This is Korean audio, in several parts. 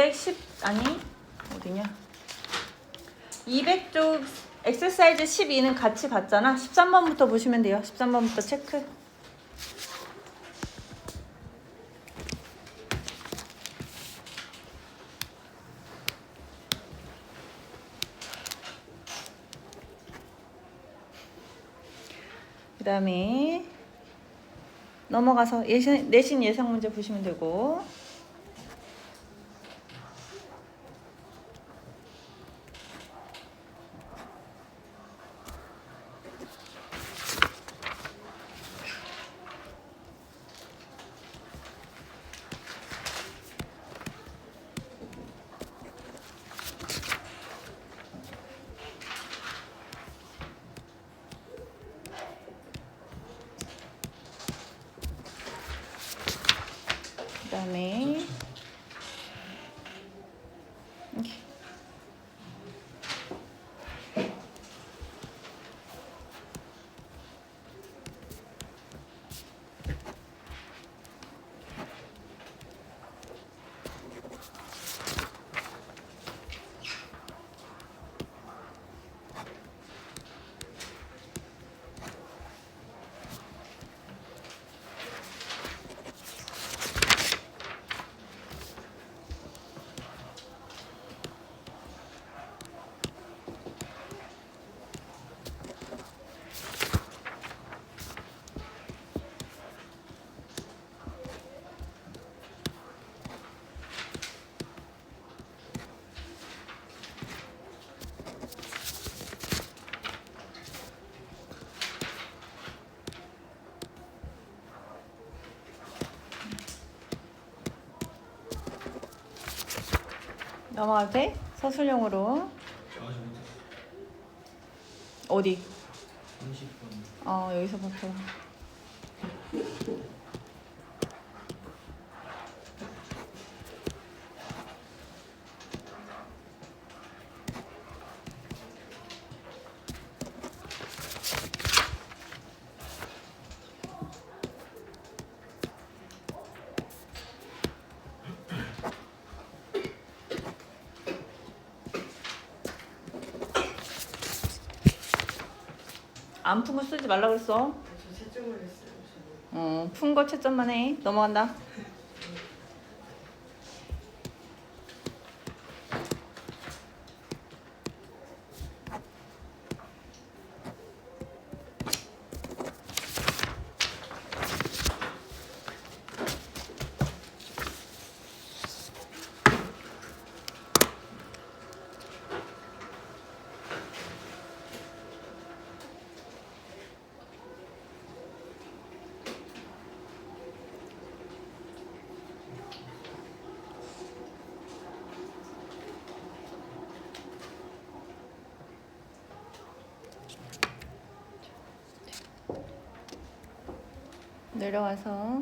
210 아니 어디냐? 200쪽 엑서사이즈 12는 같이 봤잖아. 13번부터 보시면 돼요. 13번부터 체크. 그 다음에 넘어가서 내신 예상 문제 보시면 되고, 그 다음에 넘어가도 돼? 서술형으로. 어디? 30번. 여기서부터. 안 푼 거 쓰지 말라 그랬어. 저 채점을 했어요. 푼 거 채점만 해. 넘어간다. 내려와서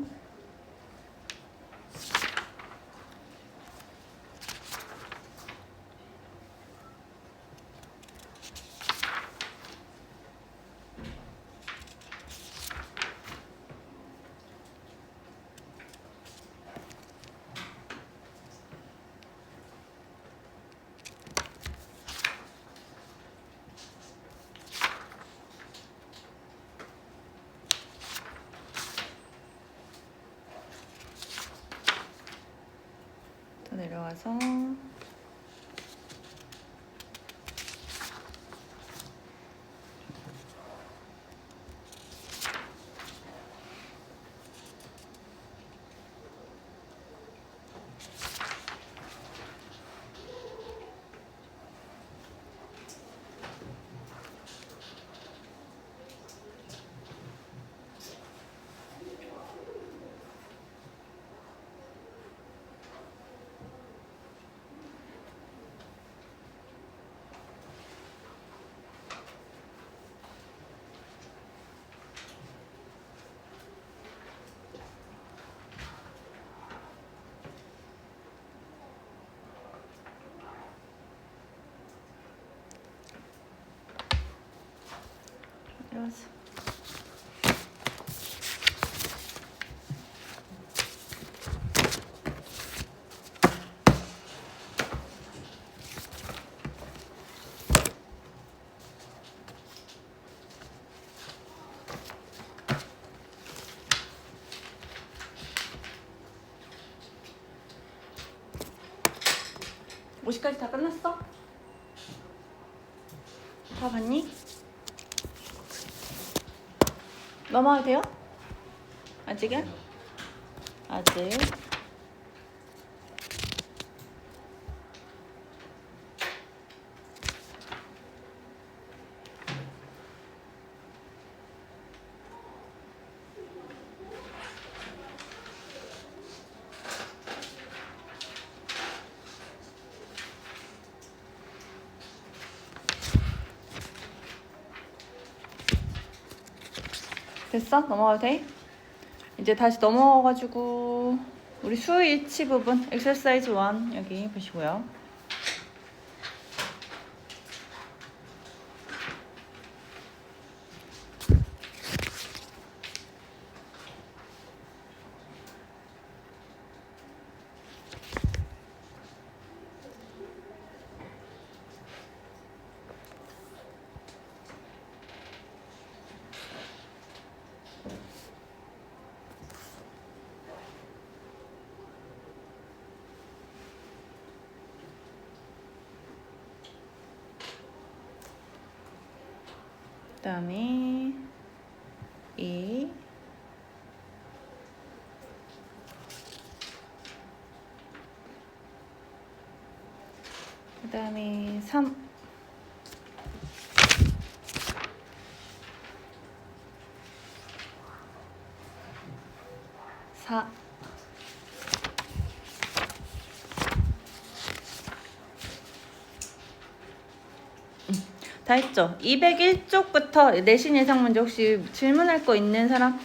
또 내려와서 내려와서 50까지 다 끝났어? 다 봤니? 넘어가도 돼요? 아직이야? 아직. 됐어? 넘어가도 돼? 이제 다시 넘어가가지고 우리 수일치 부분 exercise 1 여기 보시고요. 그 다음에 그 다음에 3 4 다 했죠? 201쪽부터 내신 예상 문제 혹시 질문할 거 있는 사람?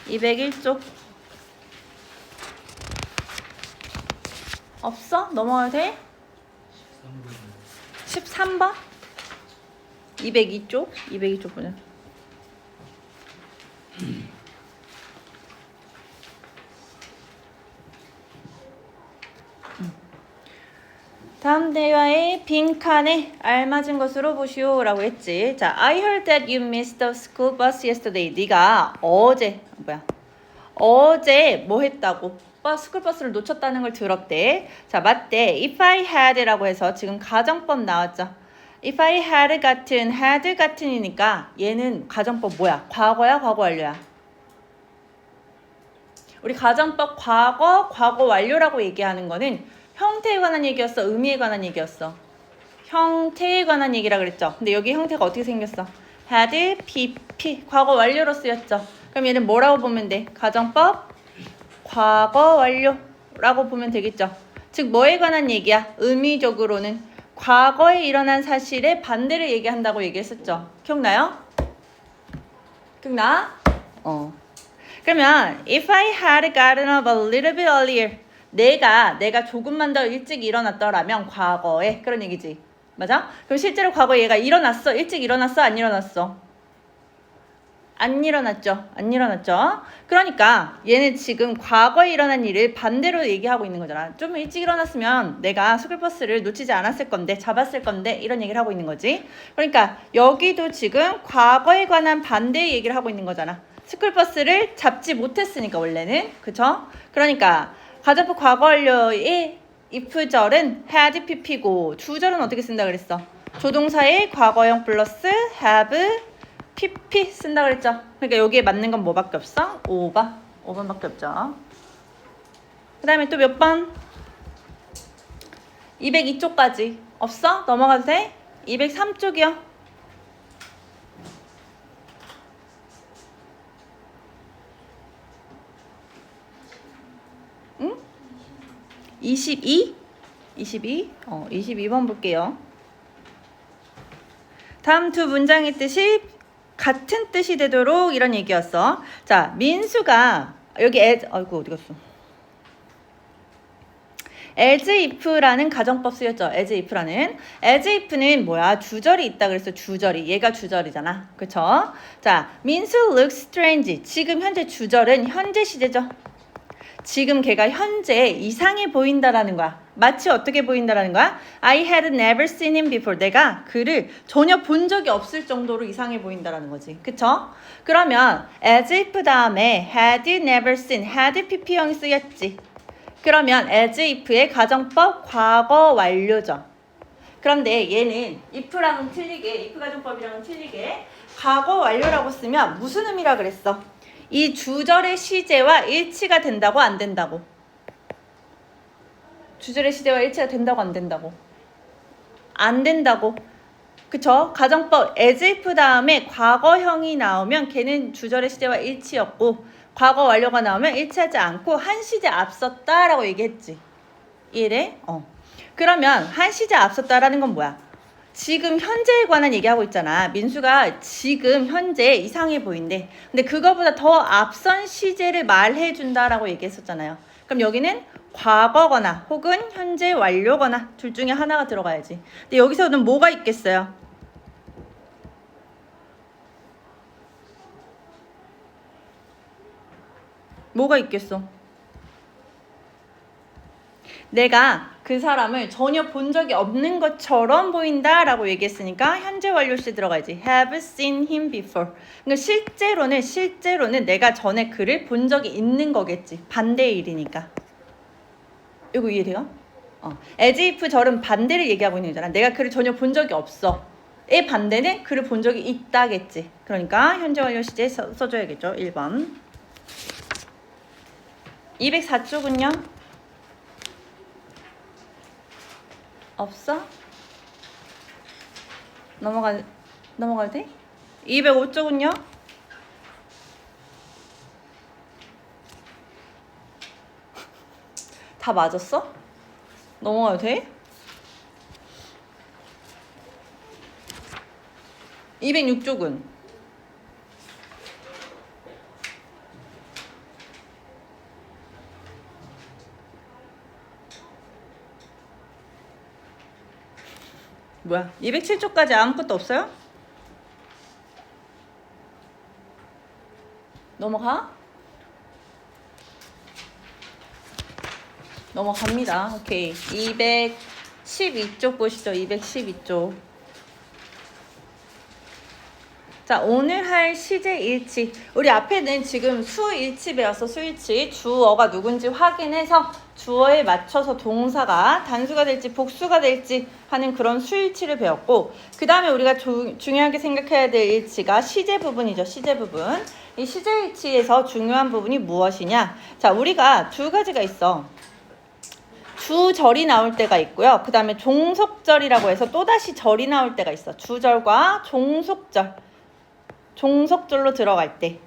201쪽 없어? 넘어가도 돼? 13번? 202쪽? 202쪽 보자. 다음 대화에 빈칸에 알맞은 것으로 보시오 라고 했지. 자, I heard that you missed the school bus yesterday. 네가 어제 뭐 했다고? 스쿨버스를 놓쳤다는 걸 들었대. 자, 맞대. If I had 라고 해서 지금 가정법 나왔죠. If I had 같은 had 같은이니까 얘는 가정법 뭐야? 과거야? 과거 완료야? 우리 가정법 과거 완료라고 얘기하는 거는 형태에 관한 얘기였어? 의미에 관한 얘기였어? 형태에 관한 얘기라 그랬죠? 근데 여기 형태가 어떻게 생겼어? had, pp, 과거 완료로 쓰였죠? 그럼 얘는 뭐라고 보면 돼? 가정법 과거 완료라고 보면 되겠죠? 즉 뭐에 관한 얘기야? 의미적으로는 과거에 일어난 사실의 반대를 얘기한다고 얘기했었죠? 기억나요? 기억나? 그러면 if I had gotten up a little bit earlier 내가 조금만 더 일찍 일어났더라면 과거에 그런 얘기지. 맞아? 그럼 실제로 과거에 얘가 일어났어? 일찍 일어났어? 안 일어났어? 안 일어났죠? 안 일어났죠? 그러니까 얘는 지금 과거에 일어난 일을 반대로 얘기하고 있는 거잖아. 좀 일찍 일어났으면 내가 스쿨버스를 놓치지 않았을 건데 잡았을 건데 이런 얘기를 하고 있는 거지. 그러니까 여기도 지금 과거에 관한 반대 얘기를 하고 있는 거잖아. 스쿨버스를 잡지 못했으니까 원래는. 그쵸? 그러니까 가정법 과거 완료의 if절은 had pp고 주절은 어떻게 쓴다 그랬어? 조동사의 과거형 플러스 have pp 쓴다 그랬죠? 그러니까 여기에 맞는 건 뭐밖에 없어? 5번밖에 없죠. 그 다음에 또 몇 번? 202쪽까지 없어? 넘어가도 돼? 203쪽이요. 응? 22? 22번 볼게요. 다음 두 문장의 뜻이 같은 뜻이 되도록 이런 얘기였어. 자, 민수가 여기 아이고 어디 갔어? as if라는 가정법 쓰였죠. as if는 뭐야? 주절이 있다 그래서 주절이. 얘가 주절이잖아. 그쵸? 자, 민수 looks strange. 지금 현재 주절은 현재 시제죠. 지금 걔가 현재 이상해 보인다라는 거야. 마치 어떻게 보인다라는 거야? I had never seen him before. 내가 그를 전혀 본 적이 없을 정도로 이상해 보인다라는 거지. 그쵸? 그러면 as if 다음에 had never seen, had pp형이 쓰였지. 그러면 as if의 가정법 과거 완료죠. 그런데 얘는 if랑은 틀리게, if 가정법이랑은 틀리게 과거 완료라고 쓰면 무슨 의미라 그랬어? 이 주절의 시제와 일치가 된다고 안 된다고? 주절의 시제와 일치가 된다고 안 된다고? 안 된다고. 그쵸? 가정법 as if 다음에 과거형이 나오면 걔는 주절의 시제와 일치였고 과거 완료가 나오면 일치하지 않고 한 시제 앞섰다라고 얘기했지. 이래? 그러면 한 시제 앞섰다라는 건 뭐야? 지금 현재에 관한 얘기하고 있잖아. 민수가 지금 현재 이상해 보인대. 근데 그거보다 더 앞선 시제를 말해준다라고 얘기했었잖아요. 그럼 여기는 과거거나 혹은 현재 완료거나 둘 중에 하나가 들어가야지. 근데 여기서는 뭐가 있겠어요? 뭐가 있겠어? 내가 그 사람을 전혀 본 적이 없는 것처럼 보인다라고 얘기했으니까 현재 완료시 들어가야지. Have seen him before. 그러니까 실제로는 내가 전에 그를 본 적이 있는 거겠지. 반대의 일이니까. 이거 이해돼요? as if 절은 반대를 얘기하고 있는 거잖아. 내가 그를 전혀 본 적이 없어. 의 반대는 그를 본 적이 있다겠지. 그러니까 현재 완료 시제 써줘야겠죠. 1번. 204쪽은요? 없어? 넘어가도 돼? 205쪽은요? 다 맞았어? 넘어가도 돼? 206쪽은? 뭐야? 207쪽까지 아무것도 없어요? 넘어갑니다. 오케이. 212쪽 보시죠. 212쪽. 자, 오늘 할 시제 일치. 우리 앞에는 지금 수일치 배웠어. 수일치. 주어가 누군지 확인해서 주어에 맞춰서 동사가 단수가 될지 복수가 될지 하는 그런 수일치를 배웠고, 그 다음에 우리가 중요하게 생각해야 될 일치가 시제 부분이죠. 시제 부분. 이 시제 일치에서 중요한 부분이 무엇이냐? 자, 우리가 두 가지가 있어. 주절이 나올 때가 있고요. 그 다음에 종속절이라고 해서 또다시 절이 나올 때가 있어. 주절과 종속절로 들어갈 때.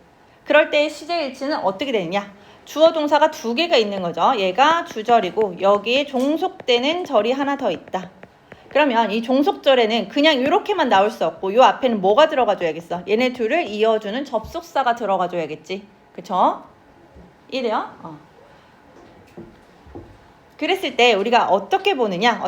그럴 때의 시제일치는 어떻게 되느냐? 주어 동사가 두 개가 있는 거죠. 얘가 주절이고 여기에 종속되는 절이 하나 더 있다. 그러면 이 종속절에는 그냥 이렇게만 나올 수 없고 요 앞에는 뭐가 들어가줘야겠어? 얘네 둘을 이어주는 접속사가 들어가줘야겠지. 그쵸? 이래요? 그랬을 때 우리가 어떻게 보느냐?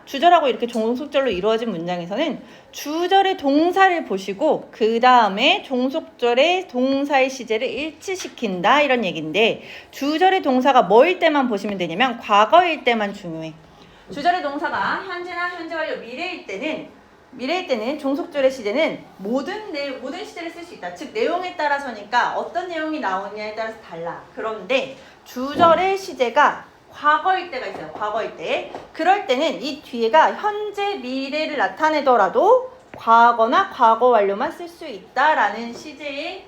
주절하고 이렇게 종속절로 이루어진 문장에서는 주절의 동사를 보시고 그 다음에 종속절의 동사의 시제를 일치시킨다 이런 얘기인데, 주절의 동사가 뭐일 때만 보시면 되냐면 과거일 때만 중요해. 주절의 동사가 현재나 현재 완료 미래일 때는 종속절의 시제는 모든 시제를 쓸 수 있다. 즉 내용에 따라서니까 어떤 내용이 나오느냐에 따라서 달라. 그런데 주절의 시제가 과거일 때가 있어요. 과거일 때. 그럴 때는 이 뒤에가 현재, 미래를 나타내더라도 과거나 과거 완료만 쓸 수 있다라는 시제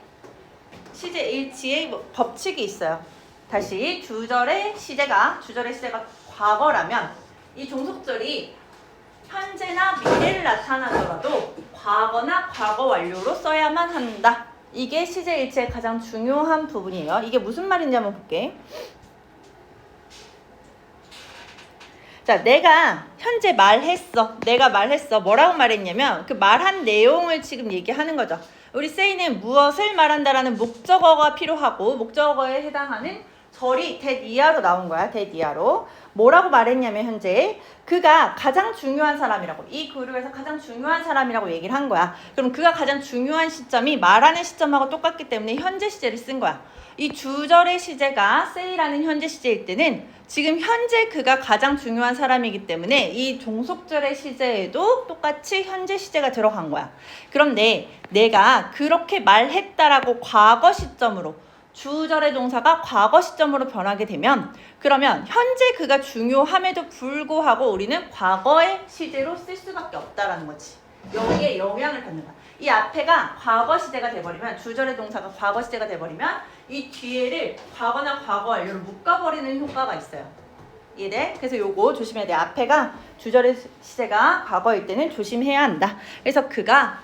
일치의 법칙이 있어요. 다시 주절의 시제가 과거라면 이 종속절이 현재나 미래를 나타나더라도 과거나 과거 완료로 써야만 한다. 이게 시제 일치의 가장 중요한 부분이에요. 이게 무슨 말인지 한번 볼게. 자, 내가 현재 말했어. 뭐라고 말했냐면 그 말한 내용을 지금 얘기하는 거죠. 우리 세이는 무엇을 말한다라는 목적어가 필요하고 목적어에 해당하는 절이 that 이하로 나온 거야. that 이하로. 뭐라고 말했냐면 현재 그가 가장 중요한 사람이라고, 이 그룹에서 가장 중요한 사람이라고 얘기를 한 거야. 그럼 그가 가장 중요한 시점이 말하는 시점하고 똑같기 때문에 현재 시제를 쓴 거야. 이 주절의 시제가 say라는 현재 시제일 때는 지금 현재 그가 가장 중요한 사람이기 때문에 이 종속절의 시제에도 똑같이 현재 시제가 들어간 거야. 그런데 내가 그렇게 말했다라고 과거 시점으로, 주절의 동사가 과거 시점으로 변하게 되면 그러면 현재 그가 중요함에도 불구하고 우리는 과거의 시제로 쓸 수밖에 없다라는 거지. 여기에 영향을 받는 거야. 이 앞에가 과거 시제가 돼버리면 주절의 동사가 과거 시제가 돼버리면 이 뒤에를 과거나 과거 완료로 묶어버리는 효과가 있어요. 이해돼? 그래서 요거 조심해야 돼. 앞에가 주절의 시제가 과거일 때는 조심해야 한다. 그래서 그가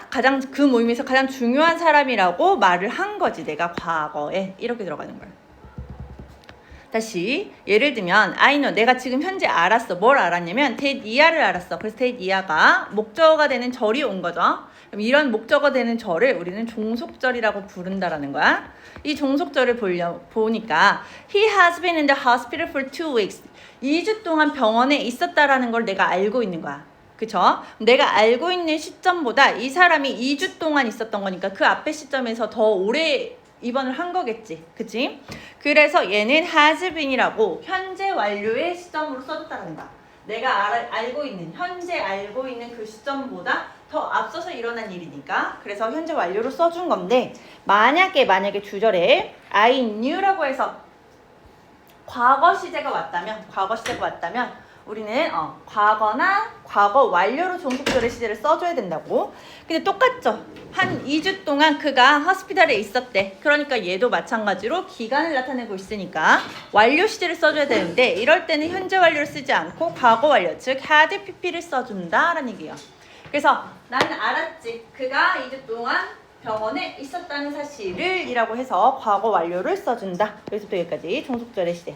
가장 그 모임에서 가장 중요한 사람이라고 말을 한 거지. 내가 과거에 이렇게 들어가는 거야. 다시 예를 들면 I know 내가 지금 현재 알았어. 뭘 알았냐면 that 이하를 알았어. 그래서 that 이하가 목적어가 되는 절이 온 거죠. 그럼 이런 목적어 되는 절을 우리는 종속절이라고 부른다라는 거야. 이 종속절을 보니까 he has been in the hospital for 2 weeks. 2주 동안 병원에 있었다라는 걸 내가 알고 있는 거야. 그쵸? 내가 알고 있는 시점보다 이 사람이 2주 동안 있었던 거니까 그 앞에 시점에서 더 오래 입원을 한 거겠지. 그치? 그래서 얘는 has been이라고 현재 완료의 시점으로 써줬다는 거야. 내가 알고 있는, 현재 알고 있는 그 시점보다 더 앞서서 일어난 일이니까 그래서 현재 완료로 써준 건데 만약에 주절에 I knew라고 해서 과거 시제가 왔다면 우리는 과거나 과거 완료로 종속절의 시제를 써줘야 된다고. 근데 똑같죠. 한 2주 동안 그가 허스피탈에 있었대. 그러니까 얘도 마찬가지로 기간을 나타내고 있으니까 완료 시제를 써줘야 되는데 이럴 때는 현재 완료를 쓰지 않고 과거 완료, 즉 had pp를 써준다라는 얘기예요. 그래서 나는 알았지. 그가 2주 동안 병원에 있었다는 사실을 이라고 해서 과거 완료를 써준다. 그래서 또 여기까지 종속절의 시제.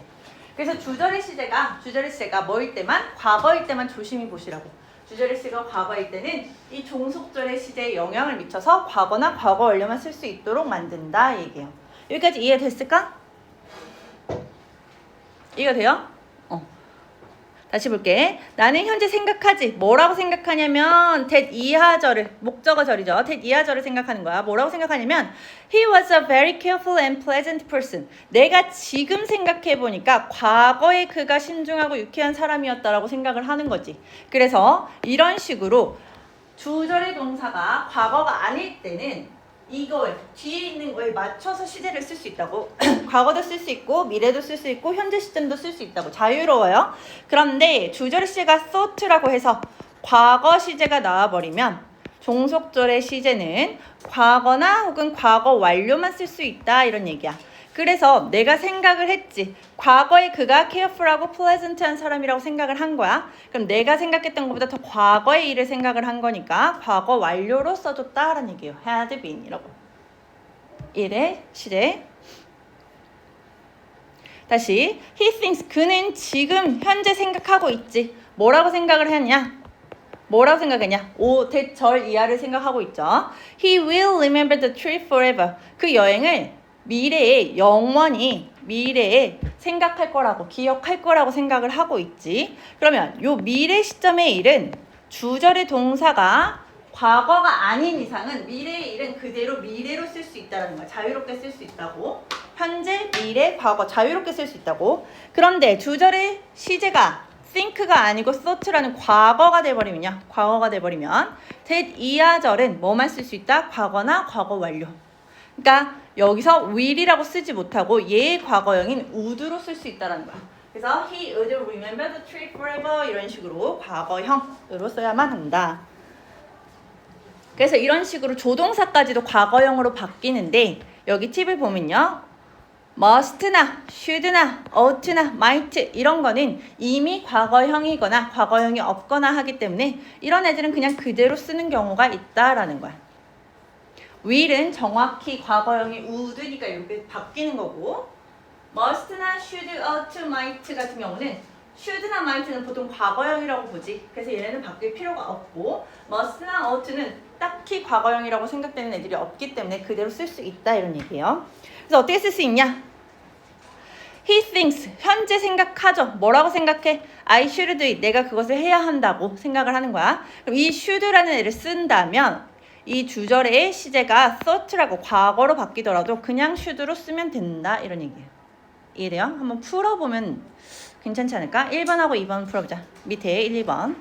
그래서 주절의 시제가 뭐일 때만? 과거일 때만 조심히 보시라고. 주절의 시제가 과거일 때는 이 종속절의 시제에 영향을 미쳐서 과거나 과거 완료만 쓸 수 있도록 만든다 얘기예요. 여기까지 이해됐을까? 이해가 돼요? 다시 볼게. 나는 현재 생각하지. 뭐라고 생각하냐면 that 이하절을, 목적어절이죠. that 이하절을 생각하는 거야. 뭐라고 생각하냐면 he was a very careful and pleasant person. 내가 지금 생각해보니까 과거에 그가 신중하고 유쾌한 사람이었다라고 생각을 하는 거지. 그래서 이런 식으로 주절의 동사가 과거가 아닐 때는 이거에 뒤에 있는 거에 맞춰서 시제를 쓸 수 있다고. 과거도 쓸 수 있고 미래도 쓸 수 있고 현재 시점도 쓸 수 있다고. 자유로워요. 그런데 주절의 시제가 thought라고 해서 과거 시제가 나와버리면 종속절의 시제는 과거나 혹은 과거 완료만 쓸 수 있다 이런 얘기야. 그래서 내가 생각을 했지. 과거에 그가 careful하고 pleasant한 사람이라고 생각을 한 거야. 그럼 내가 생각했던 것보다 더 과거의 일을 생각을 한 거니까 과거 완료로 써줬다라는 얘기예요. had been이라고. 일의 시제. 다시 he thinks 그는 지금 현재 생각하고 있지. 뭐라고 생각을 했냐? 뭐라고 생각했냐? 대절 이하를 생각하고 있죠. He will remember the trip forever. 그 여행을 미래에 영원히 미래에 생각할 거라고 기억할 거라고 생각을 하고 있지. 그러면 요 미래 시점의 일은 주절의 동사가 과거가 아닌 이상은 미래의 일은 그대로 미래로 쓸 수 있다는 거야. 자유롭게 쓸 수 있다고. 현재, 미래, 과거 자유롭게 쓸 수 있다고. 그런데 주절의 시제가 think가 아니고 thought라는 과거가 돼버리면요. 과거가 돼버리면 that 이하절은 뭐만 쓸 수 있다? 과거나 과거 완료. 그러니까 여기서 will이라고 쓰지 못하고 얘의 과거형인 would로 쓸 수 있다는 거야. 그래서 he would remember the trip forever 이런 식으로 과거형으로 써야만 한다. 그래서 이런 식으로 조동사까지도 과거형으로 바뀌는데 여기 팁을 보면요. must나 should나 ought나 might 이런 거는 이미 과거형이거나 과거형이 없거나 하기 때문에 이런 애들은 그냥 그대로 쓰는 경우가 있다라는 거야. will은 정확히 과거형이 would니까 이렇게 바뀌는 거고 must나 should, ought, might 같은 경우는 should나 might는 보통 과거형이라고 보지. 그래서 얘네는 바뀔 필요가 없고 must나 ought는 딱히 과거형이라고 생각되는 애들이 없기 때문에 그대로 쓸 수 있다 이런 얘기예요. 그래서 어떻게 쓸 수 있냐? He thinks, 현재 생각하죠. 뭐라고 생각해? I should do it. 내가 그것을 해야 한다고 생각을 하는 거야. 그럼 이 should라는 애를 쓴다면 이 주절의 시제가 thought라고 과거로 바뀌더라도 그냥 should로 쓰면 된다 이런 얘기예요. 이해돼요? 한번 풀어보면 괜찮지 않을까? 1번하고 2번 풀어보자. 밑에 1, 2번.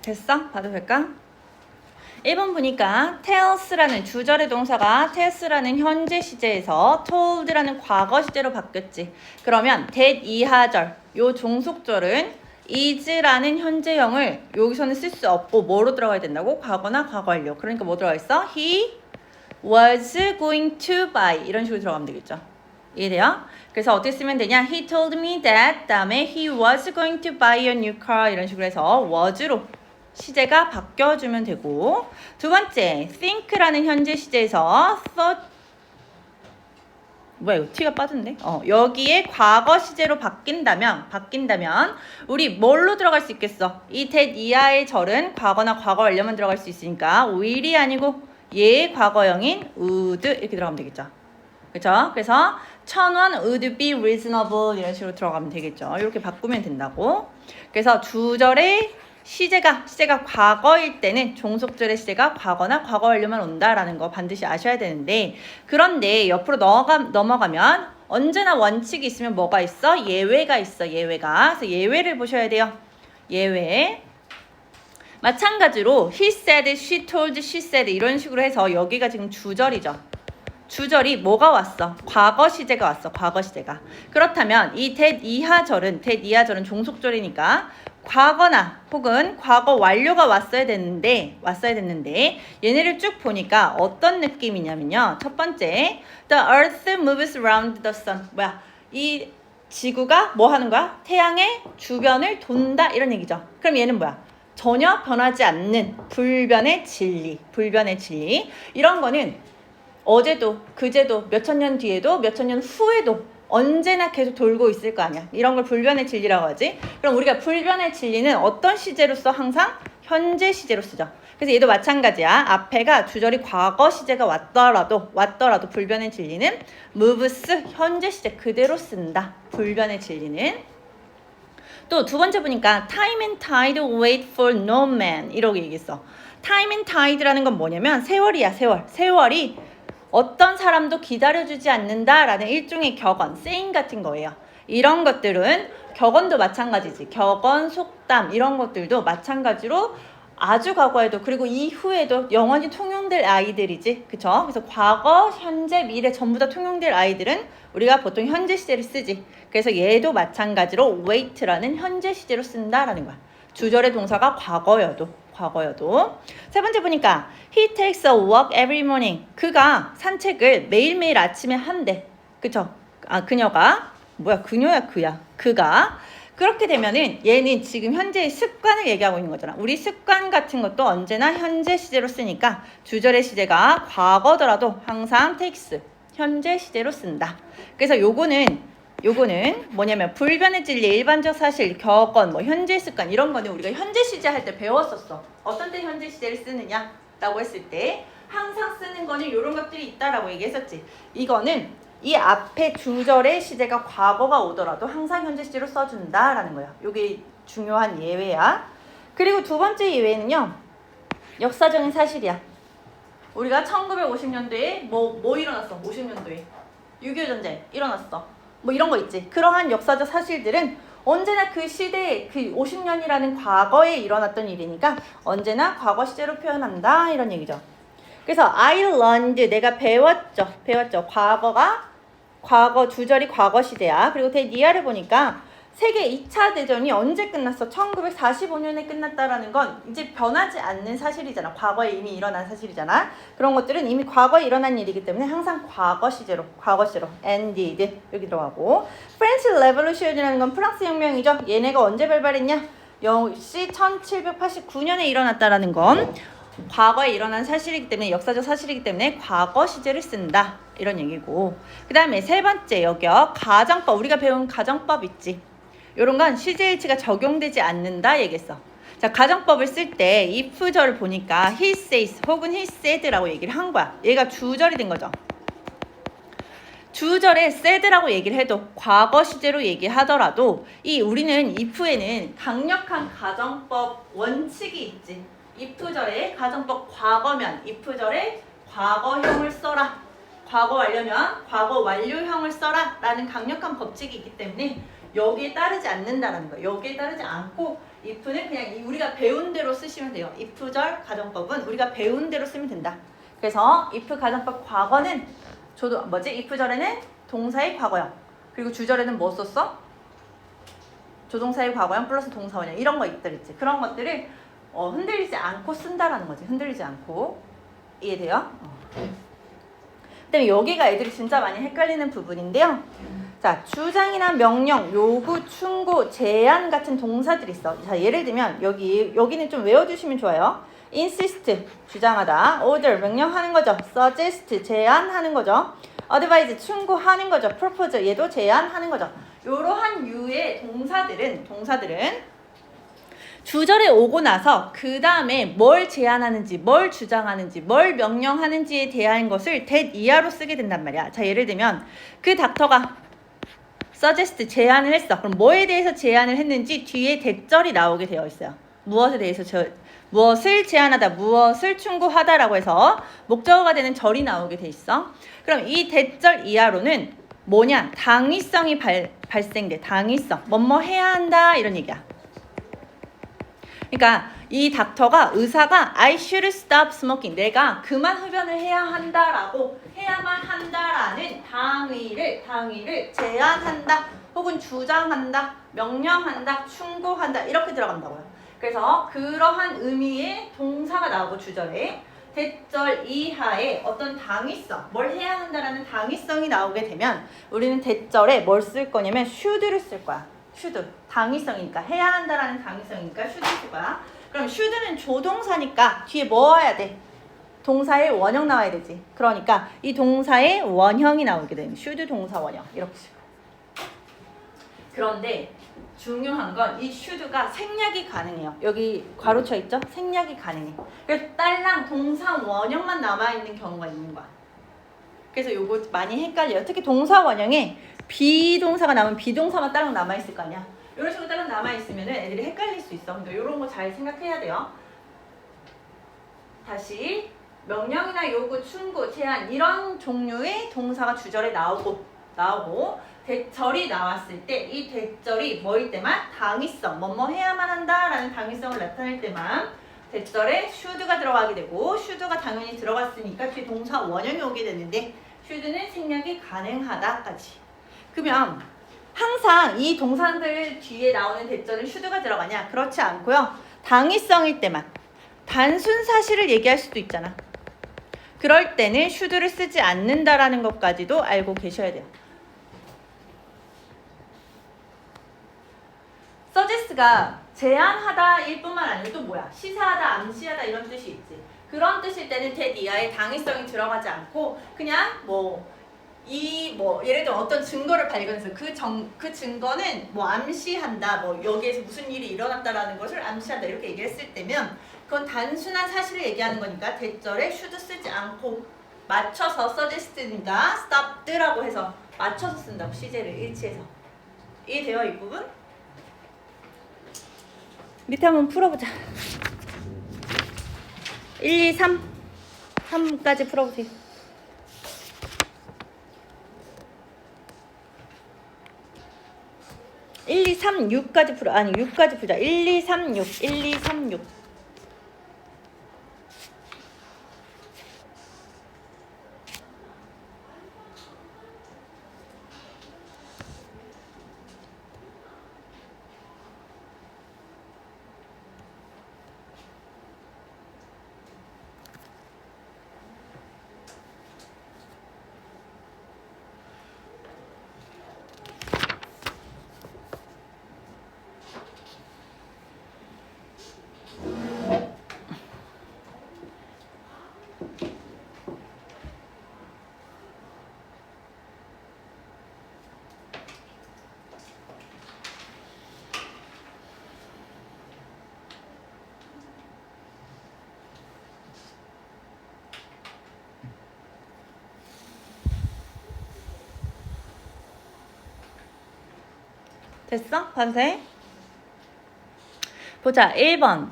됐어? 봐도 될까? 1번 보니까 tells라는 주절의 동사가 tells라는 현재 시제에서 told라는 과거 시제로 바뀌었지. 그러면 that 이하절, 요 종속절은 is라는 현재형을 여기서는 쓸 수 없고 뭐로 들어가야 된다고? 과거나 과거 완료. 그러니까 뭐 들어가 있어? He was going to buy 이런 식으로 들어가면 되겠죠. 이해돼요? 그래서 어떻게 쓰면 되냐? He told me that 다음에 he was going to buy a new car 이런 식으로 해서 was로 시제가 바뀌어주면 되고 두 번째 think라는 현재 시제에서 thought 뭐야 이거 t가 빠졌네. 여기에 과거 시제로 바뀐다면 우리 뭘로 들어갈 수 있겠어? 이 that 이하의 절은 과거나 과거 완료만 들어갈 수 있으니까 will이 아니고 얘의 과거형인 would 이렇게 들어가면 되겠죠. 그렇죠? 그래서 천원 would be reasonable 이런 식으로 들어가면 되겠죠. 이렇게 바꾸면 된다고. 그래서 주절의 시제가 과거일 때는 종속절의 시제가 과거나 과거 완료만 온다라는 거 반드시 아셔야 되는데 그런데 옆으로 넘어가면 언제나 원칙이 있으면 뭐가 있어? 예외가 있어. 예외가. 그래서 예외를 보셔야 돼요. 예외. 마찬가지로 he said, she told, she said 이런 식으로 해서 여기가 지금 주절이죠. 주절이 뭐가 왔어? 과거 시제가 왔어. 과거 시제가. 그렇다면 이 that 이하절은 종속절이니까 과거나 혹은 과거 완료가 왔어야 됐는데 얘네를 쭉 보니까 어떤 느낌이냐면요. 첫 번째 The earth moves around the sun. 뭐야? 이 지구가 뭐 하는 거야? 태양의 주변을 돈다 이런 얘기죠. 그럼 얘는 뭐야? 전혀 변하지 않는 불변의 진리. 이런 거는 어제도 그제도 몇천 년 뒤에도 몇천 년 후에도 언제나 계속 돌고 있을 거 아니야. 이런 걸 불변의 진리라고 하지. 그럼 우리가 불변의 진리는 어떤 시제로 써? 항상 현재 시제로 쓰죠. 그래서 얘도 마찬가지야. 앞에가 주절이 과거 시제가 왔더라도 불변의 진리는 moves 현재 시제 그대로 쓴다. 불변의 진리는. 또 두 번째 보니까 time and tide wait for no man 이렇게 얘기했어. time and tide라는 건 뭐냐면 세월이야. 세월이 어떤 사람도 기다려주지 않는다라는 일종의 격언, saying 같은 거예요. 이런 것들은 격언도 마찬가지지. 격언, 속담 이런 것들도 마찬가지로 아주 과거에도 그리고 이후에도 영원히 통용될 아이들이지. 그쵸? 그래서 과거, 현재, 미래 전부 다 통용될 아이들은 우리가 보통 현재 시제를 쓰지. 그래서 얘도 마찬가지로 wait라는 현재 시제로 쓴다라는 거야. 주절의 동사가 과거여도. 세 번째 보니까 he takes a walk every morning. 그가 산책을 매일매일 아침에 한대. 그쵸? 그녀가 뭐야? 그녀야 그야. 그가 그렇게 되면은 얘는 지금 현재의 습관을 얘기하고 있는 거잖아. 우리 습관 같은 것도 언제나 현재 시제로 쓰니까 주절의 시제가 과거더라도 항상 takes 현재 시제로 쓴다. 그래서 요거는 뭐냐면 불변의 진리, 일반적 사실, 격언, 뭐 현재 습관 이런 거는 우리가 현재 시제 할 때 배웠었어. 어떤 때 현재 시제를 쓰느냐라고 했을 때 항상 쓰는 거는 이런 것들이 있다라고 얘기했었지. 이거는 이 앞에 주절의 시제가 과거가 오더라도 항상 현재 시제로 써준다라는 거야. 이게 중요한 예외야. 그리고 두 번째 예외는요. 역사적인 사실이야. 우리가 1950년도에 뭐 일어났어? 50년도에 6.25 전쟁 일어났어. 뭐 이런 거 있지. 그러한 역사적 사실들은 언제나 그 시대에 그 50년이라는 과거에 일어났던 일이니까 언제나 과거 시제로 표현한다 이런 얘기죠. 그래서 I learned 내가 배웠죠. 과거 주절이 과거 시제야. 그리고 대니아를 보니까 세계 2차 대전이 언제 끝났어? 1945년에 끝났다라는 건 이제 변하지 않는 사실이잖아. 과거에 이미 일어난 사실이잖아. 그런 것들은 이미 과거에 일어난 일이기 때문에 항상 과거 시제로 ended 여기 들어가고 French Revolution이라는 건 프랑스 혁명이죠. 얘네가 언제 발발했냐? 역시 1789년에 일어났다라는 건 과거에 일어난 사실이기 때문에 역사적 사실이기 때문에 과거 시제를 쓴다 이런 얘기고 그 다음에 세 번째 여기요 가정법 우리가 배운 가정법 있지. 요런 건 시제일치가 적용되지 않는다 얘기했어. 자, 가정법을 쓸 때 if절을 보니까 he says 혹은 he said라고 얘기를 한 거야. 얘가 주절이 된 거죠. 주절에 said라고 얘기를 해도 과거 시제로 얘기하더라도 우리는 if에는 강력한 가정법 원칙이 있지. if절에 가정법 과거면 if절에 과거형을 써라. 과거 완료면 과거 완료형을 써라 라는 강력한 법칙이 있기 때문에 여기에 따르지 않는다라는 거예요. 여기에 따르지 않고 if는 그냥 우리가 배운 대로 쓰시면 돼요. if절 가정법은 우리가 배운 대로 쓰면 된다. 그래서 if 가정법 과거는 if절에는 동사의 과거형. 그리고 주절에는 뭐 썼어? 조동사의 과거형 플러스 동사원형 이런 거 있지. 그런 것들을 흔들리지 않고 쓴다라는 거지. 흔들리지 않고. 이해돼요? 그다음에 여기가 애들이 진짜 많이 헷갈리는 부분인데요. 자, 주장이나 명령, 요구, 충고, 제안 같은 동사들이 있어. 자, 예를 들면 여기는 좀 외워주시면 좋아요. insist, 주장하다. order, 명령하는 거죠. suggest, 제안하는 거죠. advise, 충고하는 거죠. propose, 얘도 제안하는 거죠. 이러한 유의 동사들은 주절에 오고 나서 그 다음에 뭘 제안하는지, 뭘 주장하는지, 뭘 명령하는지에 대한 것을 that 이하로 쓰게 된단 말이야. 자, 예를 들면 그 닥터가 suggest, 제안을 했어. 그럼 뭐에 대해서 제안을 했는지 뒤에 대절이 나오게 되어 있어요. 무엇에 대해서 무엇을 제안하다, 무엇을 충고하다라고 해서 목적어가 되는 절이 나오게 돼 있어. 그럼 이 대절 이하로는 뭐냐? 당위성이 발생돼. 당위성. 뭐뭐 해야 한다 이런 얘기야. 그러니까 이 닥터가 의사가 I should stop smoking. 내가 그만 흡연을 해야 한다라고 해야만 한다라는 당위를 제안한다 혹은 주장한다, 명령한다, 충고한다 이렇게 들어간다고요. 그래서 그러한 의미의 동사가 나오고 주절에 대절 이하에 어떤 당위성, 뭘 해야 한다라는 당위성이 나오게 되면 우리는 대절에 뭘 쓸 거냐면 should를 쓸 거야. should, 당위성이니까 해야 한다라는 당위성이니까 should 쓸 거야. 그럼 should는 조동사니까 뒤에 뭐 와야 돼? 동사의 원형 나와야 되지. 그러니까 이 동사의 원형이 나오게 되는 should 동사 원형 이렇게 쓰고. 그런데 중요한 건 이 should가 생략이 가능해요. 여기 괄호쳐 있죠? 생략이 가능해. 그래서 딸랑 동사 원형만 남아있는 경우가 있는 거야. 그래서 요거 많이 헷갈려요. 특히 동사 원형에 비동사가 나오면 비동사만 따로 남아있을 거 아니야. 이런 식으로 따로 남아있으면 애들이 헷갈릴 수 있어. 그러니까 이런 거 잘 생각해야 돼요. 다시 명령이나 요구, 충고, 제안 이런 종류의 동사가 주절에 나오고 대절이 나왔을 때 이 대절이 뭐일 때만 당위성, 뭐뭐 해야만 한다라는 당위성을 나타낼 때만 대절에 should가 들어가게 되고 should가 당연히 들어갔으니까 뒤에 동사 원형이 오게 되는데 should는 생략이 가능하다까지. 그러면 항상 이 동사들 뒤에 나오는 대절은 should가 들어가냐? 그렇지 않고요. 당위성일 때만 단순 사실을 얘기할 수도 있잖아. 그럴 때는 should를 쓰지 않는다라는 것까지도 알고 계셔야 돼요. suggest가 제안하다일 뿐만 아니라 또 뭐야? 시사하다, 암시하다 이런 뜻이 있지. 그런 뜻일 때는 that 이하에 당위성이 들어가지 않고 그냥 예를 들어 어떤 증거를 발견해서 그 증거는 암시한다, 여기에서 무슨 일이 일어났다라는 것을 암시한다 이렇게 얘기했을 때면 그건 단순한 사실을 얘기하는 거니까 대절에 should 쓰지 않고 맞춰서 suggest니까 stop라고 해서 맞춰서 쓴다고 시제를 일치해서. 이해돼요 이 부분? 밑에 한번 풀어보자. 1, 2, 3까지 풀어보세요. 1, 2, 3, 6까지 풀어. 아니 6까지 풀자. 1, 2, 3, 6. 1, 2, 3, 6. 됐어? 반세? 보자. 1번.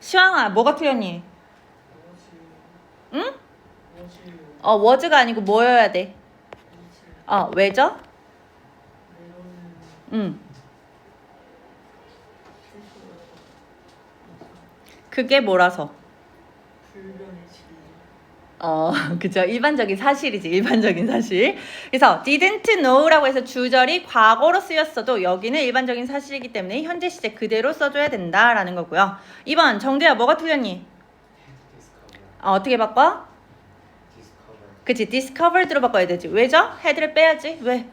시황아, 뭐가 틀렸니? 응? was가 아니고 뭐여야 돼? 왜죠? 그게 뭐라서? 불변의 그죠. 일반적인 사실이지. 일반적인 사실. 그래서 didn't know라고 해서 주절이 과거로 쓰였어도 여기는 일반적인 사실이기 때문에 현재 시제 그대로 써줘야 된다라는 거고요. 2번 정대야 뭐가 틀렸니? 어떻게 바꿔? 그치. discovered로 바꿔야 되지. 왜죠? had를 빼야지. 왜?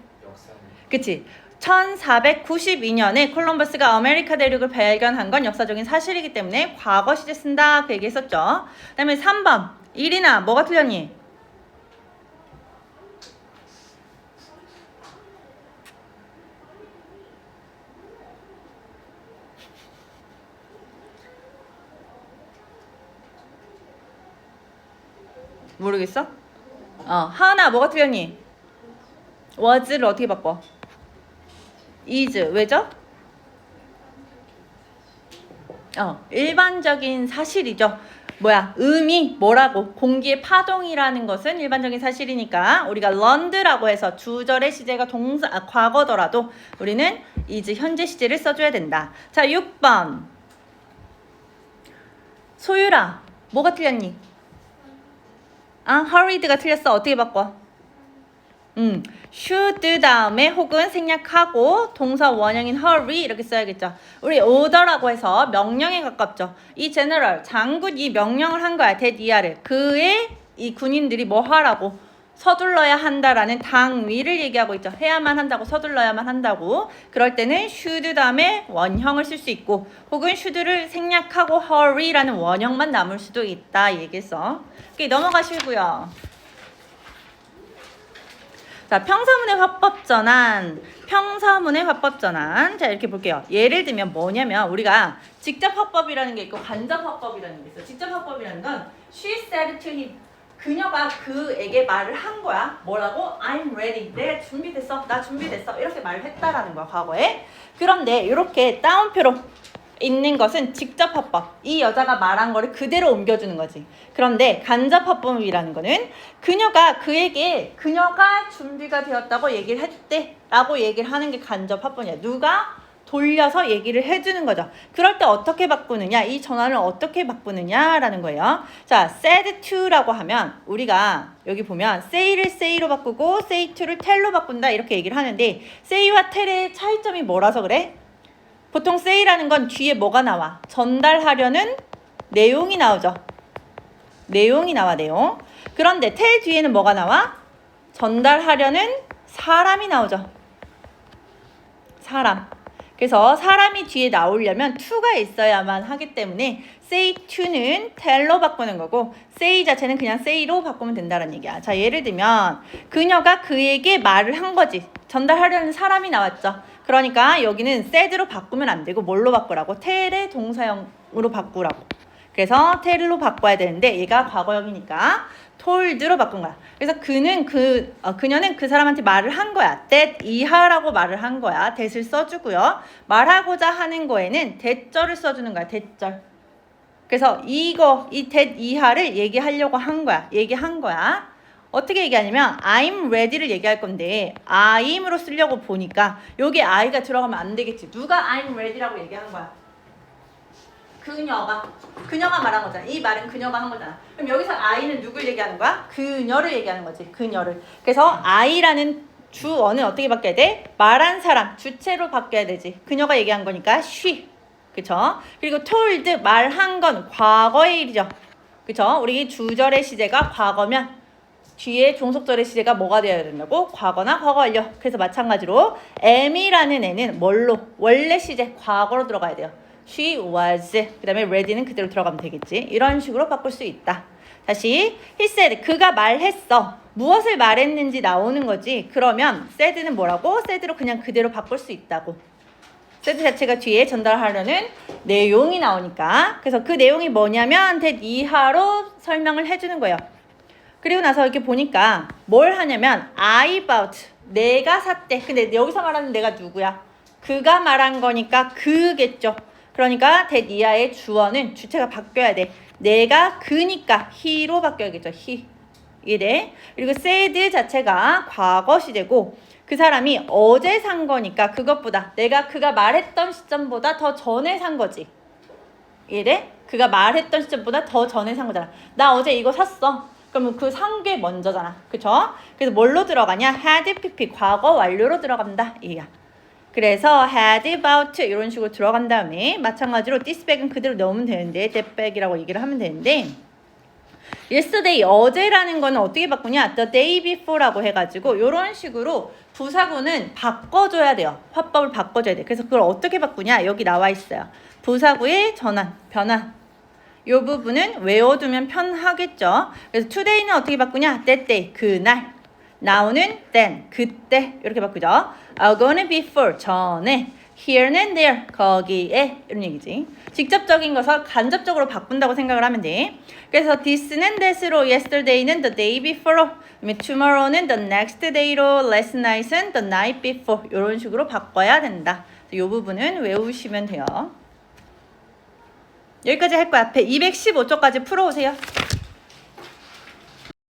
그치. 1492년에 콜럼버스가 아메리카 대륙을 발견한 건 역사적인 사실이기 때문에 과거 시제 쓴다 그 얘기했었죠. 그 다음에 3번 이리나 뭐가 틀렸니? 모르겠어? 하은아 뭐가 틀렸니? was를 어떻게 바꿔? is 왜죠? 일반적인 사실이죠. 뭐야? 음이 뭐라고? 공기의 파동이라는 것은 일반적인 사실이니까 우리가 learned라고 해서 주절의 시제가 과거더라도 우리는 is 현재 시제를 써줘야 된다. 자, 6번 소율아 뭐가 틀렸니? hurried가 틀렸어. 어떻게 바꿔? should 다음에 혹은 생략하고 동사 원형인 hurry 이렇게 써야겠죠. 우리 order라고 해서 명령에 가깝죠. 이 general 장군이 명령을 한 거야. 대디아를 그의 이 군인들이 뭐 하라고? 서둘러야 한다라는 당위를 얘기하고 있죠. 해야만 한다고 서둘러야만 한다고. 그럴 때는 should 다음에 원형을 쓸 수 있고 혹은 should를 생략하고 hurry라는 원형만 남을 수도 있다 얘기했어. 넘어가시고요. 자, 평서문의 화법전환. 자, 이렇게 볼게요. 예를 들면 뭐냐면 우리가 직접 화법이라는 게 있고 간접 화법이라는 게 있어. 직접 화법이라는 건 she said to him. 그녀가 그에게 말을 한 거야. 뭐라고? I'm ready. 내가 준비됐어. 나 준비됐어. 이렇게 말을 했다라는 거야, 과거에. 그런데 이렇게 따옴표로 있는 것은 직접 화법. 이 여자가 말한 거를 그대로 옮겨주는 거지. 그런데 간접 화법이라는 거는 그녀가 그에게 그녀가 준비가 되었다고 얘기를 했대 라고 얘기를 하는 게 간접 화법이야. 누가 돌려서 얘기를 해주는 거죠. 그럴 때 어떻게 바꾸느냐, 이 전환을 어떻게 바꾸느냐라는 거예요. 자, said to라고 하면 우리가 여기 보면 say를 say로 바꾸고 say to를 tell로 바꾼다 이렇게 얘기를 하는데 say와 tell의 차이점이 뭐라서 그래? 보통 say라는 건 뒤에 뭐가 나와? 전달하려는 내용이 나오죠. 내용이 나와, 내용. 그런데 tell 뒤에는 뭐가 나와? 전달하려는 사람이 나오죠. 사람. 그래서 사람이 뒤에 나오려면 to가 있어야만 하기 때문에 say to는 tell로 바꾸는 거고 say 자체는 그냥 say로 바꾸면 된다는 얘기야. 자, 예를 들면 그녀가 그에게 말을 한 거지. 전달하려는 사람이 나왔죠. 그러니까 여기는 said로 바꾸면 안 되고 뭘로 바꾸라고? tell의 동사형으로 바꾸라고. 그래서 tell로 바꿔야 되는데 얘가 과거형이니까 told로 바꾼 거야. 그래서 그녀는 그 사람한테 말을 한 거야. that 이하라고 말을 한 거야. that을 써주고요. 말하고자 하는 거에는 that절을 써주는 거야. that절. 그래서 이 that 이하를 얘기하려고 한 거야. 어떻게 얘기하냐면 I'm ready를 얘기할 건데 I'm으로 쓰려고 보니까 여기 I가 들어가면 안 되겠지. 누가 I'm ready라고 얘기한 거야? 그녀가 말한 거잖아. 이 말은 그녀가 한 거잖아. 그럼 여기서 I는 누굴 얘기하는 거야? 그녀를 얘기하는 거지. 그녀를. 그래서 I라는 주어는 어떻게 바뀌어야 돼? 말한 사람, 주체로 바뀌어야 되지. 그녀가 얘기한 거니까 she. 그쵸? 그리고 told, 말한 건 과거의 일이죠. 그쵸? 우리 주절의 시제가 과거면 뒤에 종속절의 시제가 뭐가 되어야 된다고? 과거나 과거 완료. 그래서 마찬가지로 am이라는 애는 뭘로? 원래 시제 과거로 들어가야 돼요. She was. 그 다음에 ready는 그대로 들어가면 되겠지. 이런 식으로 바꿀 수 있다. 다시 he said. 그가 말했어. 무엇을 말했는지 나오는 거지. 그러면 said는 뭐라고? said로 그냥 그대로 바꿀 수 있다고. said 자체가 뒤에 전달하려는 내용이 나오니까. 그래서 그 내용이 뭐냐면 that 이하로 설명을 해주는 거예요. 그리고 나서 이렇게 보니까 뭘 하냐면 I bought. 내가 샀대. 근데 여기서 말하는 내가 누구야? 그가 말한 거니까 그겠죠. 그러니까 that 이하의 주어는 주체가 바뀌어야 돼. 내가 그니까 he로 바뀌어야겠죠. he. 이해돼? 그리고 said 자체가 과거 시제고 그 사람이 어제 산 거니까 그것보다 그가 말했던 시점보다 더 전에 산 거지. 이래? 그가 말했던 시점보다 더 전에 산 거잖아. 나 어제 이거 샀어. 그러면 그 산 게 먼저잖아. 그쵸? 그래서 뭘로 들어가냐? had pp 과거 완료로 들어간다. 이야. 그래서 had about 이런 식으로 들어간 다음에 마찬가지로 this bag은 그대로 넣으면 되는데 that bag이라고 얘기를 하면 되는데 yesterday 어제라는 거는 어떻게 바꾸냐? the day before라고 해가지고 이런 식으로 부사구는 바꿔줘야 돼요. 화법을 바꿔줘야 돼. 그래서 그걸 어떻게 바꾸냐? 여기 나와 있어요. 부사구의 전환, 변화. 이 부분은 외워두면 편하겠죠. 그래서 today는 어떻게 바꾸냐? that day, 그날. now는 then, 그때 이렇게 바꾸죠. ago는 before, 전에. here는 there, 거기에 이런 얘기지. 직접적인 것을 간접적으로 바꾼다고 생각을 하면 돼. 그래서 this는 that으로, yesterday는 the day before로, tomorrow는 the next day로, last night은 the night before 이런 식으로 바꿔야 된다. 이 부분은 외우시면 돼요. 여기까지 할 거야. 앞에 215쪽까지 풀어오세요.